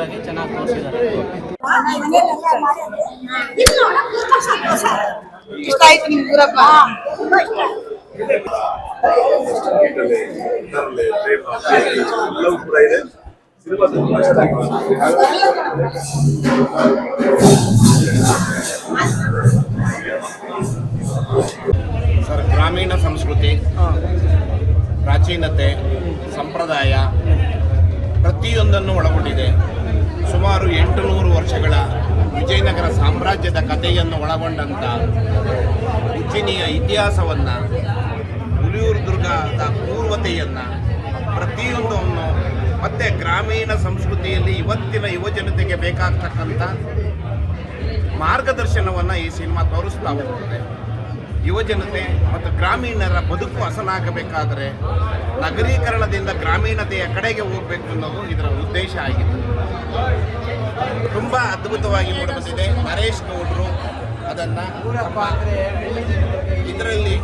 ಆಗಿ ಚೆನ್ನಾಗಿ ತೋರಿಸಿದ್ದಾರೆ. ಇಷ್ಟ ಆಯ್ತು ನಿಮ್ಗೆ ಊರಪ್ಪ? ಸರ್, ಗ್ರಾಮೀಣ ಸಂಸ್ಕೃತಿ, ಪ್ರಾಚೀನತೆ, ಸಂಪ್ರದಾಯ ಪ್ರತಿಯೊಂದನ್ನು ಒಳಗೊಂಡಿದೆ. ಸುಮಾರು 800 ವರ್ಷಗಳ ವಿಜಯನಗರ ಸಾಮ್ರಾಜ್ಯದ ಕಥೆಯನ್ನು ಒಳಗೊಂಡಂಥ ಉಜ್ಜಿನಿಯ ಇತಿಹಾಸವನ್ನು, ಹುಲಿಯೂರು ದುರ್ಗದ ಪೂರ್ವತೆಯನ್ನು, ಪ್ರತಿಯೊಂದನ್ನು ಮತ್ತು ಗ್ರಾಮೀಣ ಸಂಸ್ಕೃತಿಯಲ್ಲಿ ಇವತ್ತಿನ ಯುವಜನತೆಗೆ ಬೇಕಾಗ್ತಕ್ಕಂಥ ಮಾರ್ಗದರ್ಶನವನ್ನು ಈ ಸಿನಿಮಾ ತೋರಿಸ್ತಾ ಹೋಗ್ತದೆ. ಯುವಜನತೆ ಮತ್ತು ಗ್ರಾಮೀಣರ ಬದುಕು ಹಸನಾಗಬೇಕಾದರೆ ನಗರೀಕರಣದಿಂದ ಗ್ರಾಮೀಣತೆಯ ಕಡೆಗೆ ಹೋಗಬೇಕು ಅನ್ನೋದು ಇದರ ಉದ್ದೇಶ ಆಗಿದೆ. ತುಂಬ ಅದ್ಭುತವಾಗಿ ಮೂಡಿಬಂದಿದೆ. ನರೇಶ್ ಗೌಡರು ಅದನ್ನು ಇದರಲ್ಲಿ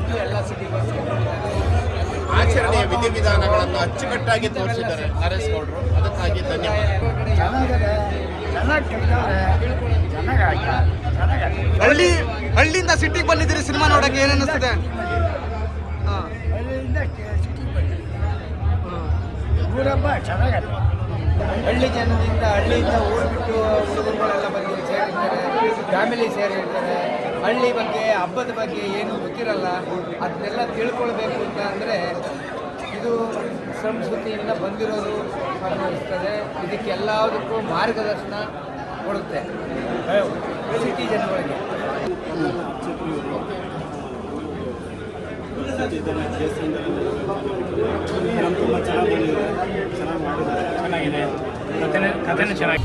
ಆಚರಣೆಯ ವಿಧಿವಿಧಾನಗಳನ್ನು ಅಚ್ಚುಕಟ್ಟಾಗಿ ತೋರಿಸಿದ್ದಾರೆ ನರೇಶ್ ಗೌಡರು. ಅದಕ್ಕಾಗಿ ಧನ್ಯವಾದ. ಹಳ್ಳಿಯಿಂದ ಸಿಟಿಗೆ ಬಂದಿದ್ದೀರಿ ಸಿನಿಮಾ ನೋಡಕ್ಕೆ, ಏನ್ ಅನ್ನಿಸ್ತದೆ? ಊರಬ್ಬ ಚೆನ್ನಾಗಲ್ಲ. ಹಳ್ಳಿ ಜನದಿಂದ, ಹಳ್ಳಿಯಿಂದ ಊರು ಬಿಟ್ಟು ಹುಡುಗರುಗಳೆಲ್ಲ ಬಂದು ಸೇರಿರ್ತಾರೆ, ಫ್ಯಾಮಿಲಿ ಸೇರಿರ್ತಾರೆ. ಹಳ್ಳಿ ಬಗ್ಗೆ, ಹಬ್ಬದ ಬಗ್ಗೆ ಏನು ಗೊತ್ತಿರಲ್ಲ, ಅದನ್ನೆಲ್ಲ ತಿಳ್ಕೊಳ್ಬೇಕು ಅಂತ ಅಂದರೆ ಇದು ಸಂಸ್ಕೃತಿಯಿಂದ ಬಂದಿರೋದು ಅನಿಸ್ತದೆ. ಇದಕ್ಕೆಲ್ಲದಕ್ಕೂ ಮಾರ್ಗದರ್ಶನ ಕೊಡುತ್ತೆ ಸಿಟಿ ಜನಗಳಿಗೆ. ತುಂಬ ಚೆನ್ನಾಗಿ ಮಾಡಿದ್ದಾರೆ, ಚೆನ್ನಾಗಿದೆ ಕಥೆನೂ ಚೆನ್ನಾಗಿದೆ.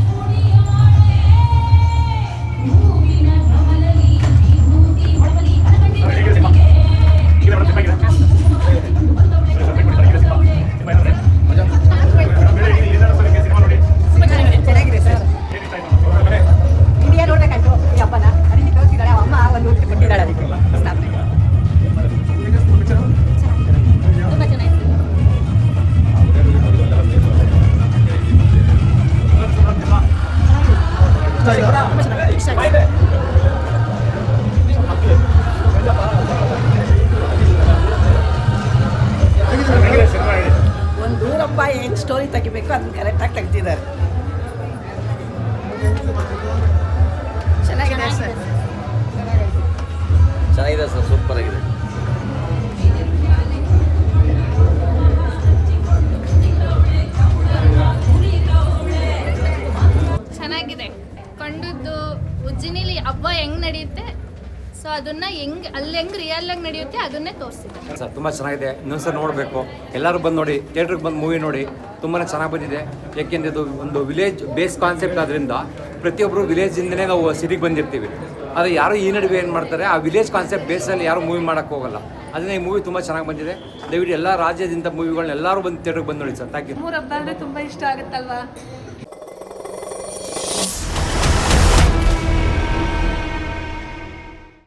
ಒಂದು ಊರಪ್ಪ ಏನು ಸ್ಟೋರಿ ತೆಗಿಬೇಕು ಅದನ್ನ ಕರೆಕ್ಟಾಗಿ ತೆಗ್ದಿದ್ದಾರೆ. ಚೆನ್ನಾಗಿದೆ ಸರ್, ಚೆನ್ನಾಗಿದೆ ಸರ್, ಸೂಪರ್ ಆಗಿದೆ. ಚೆನ್ನಾಗಿದೆ. ಕಂಡದ್ದು ಉಜ್ಜಿನಿಲಿ ಹಬ್ಬ ಹೆಂಗ್ ನಡೆಯುತ್ತೆ, ಸೊ ಅದನ್ನ ಅಲ್ಲಿ ಹೆಂಗ್ ರಿಯಲ್ ಆಗಿ ನಡೆಯುತ್ತೆ ಅದನ್ನೇ ತೋರಿಸಿದ್ದಾರೆ ಸರ್. ತುಂಬ ಚೆನ್ನಾಗಿದೆ, ಇನ್ನೊಂದ್ಸಲ ನೋಡಬೇಕು. ಎಲ್ಲರೂ ಬಂದು ನೋಡಿ, ಥಿಯೇಟ್ರಿಗೆ ಬಂದು ಮೂವಿ ನೋಡಿ. ತುಂಬಾ ಚೆನ್ನಾಗಿ ಬಂದಿದೆ. ಯಾಕೆಂದರೆ ಇದು ಒಂದು ವಿಲೇಜ್ ಬೇಸ್ ಕಾನ್ಸೆಪ್ಟ್ ಆದ್ದರಿಂದ ಪ್ರತಿಯೊಬ್ಬರು ವಿಲೇಜಿಂದನೇ ನಾವು ಸಿಟಿಗೆ ಬಂದಿರ್ತೀವಿ. ಆದರೆ ಯಾರು ಈ ನಡುವೆ ಏನು ಮಾಡ್ತಾರೆ, ಆ ವಿಲೇಜ್ ಕಾನ್ಸೆಪ್ಟ್ ಬೇಸಲ್ಲಿ ಯಾರು ಮೂವಿ ಮಾಡೋಕ್ಕೆ ಹೋಗಲ್ಲ. ಅದನ್ನೇ ಈ ಮೂವಿ ತುಂಬ ಚೆನ್ನಾಗಿ ಬಂದಿದೆ. ದಯವಿಟ್ಟು ಎಲ್ಲ ರಾಜ್ಯದಿಂದ ಮೂವಿಗಳನ್ನ ಎಲ್ಲರೂ ಬಂದು ಥಿಯೇಟ್ರಿಗೆ ಬಂದು ನೋಡಿ ಸರ್. Thank you. ಮೂರು ಹಬ್ಬ ಅಂದರೆ ತುಂಬ ಇಷ್ಟ ಆಗುತ್ತಲ್ವಾ.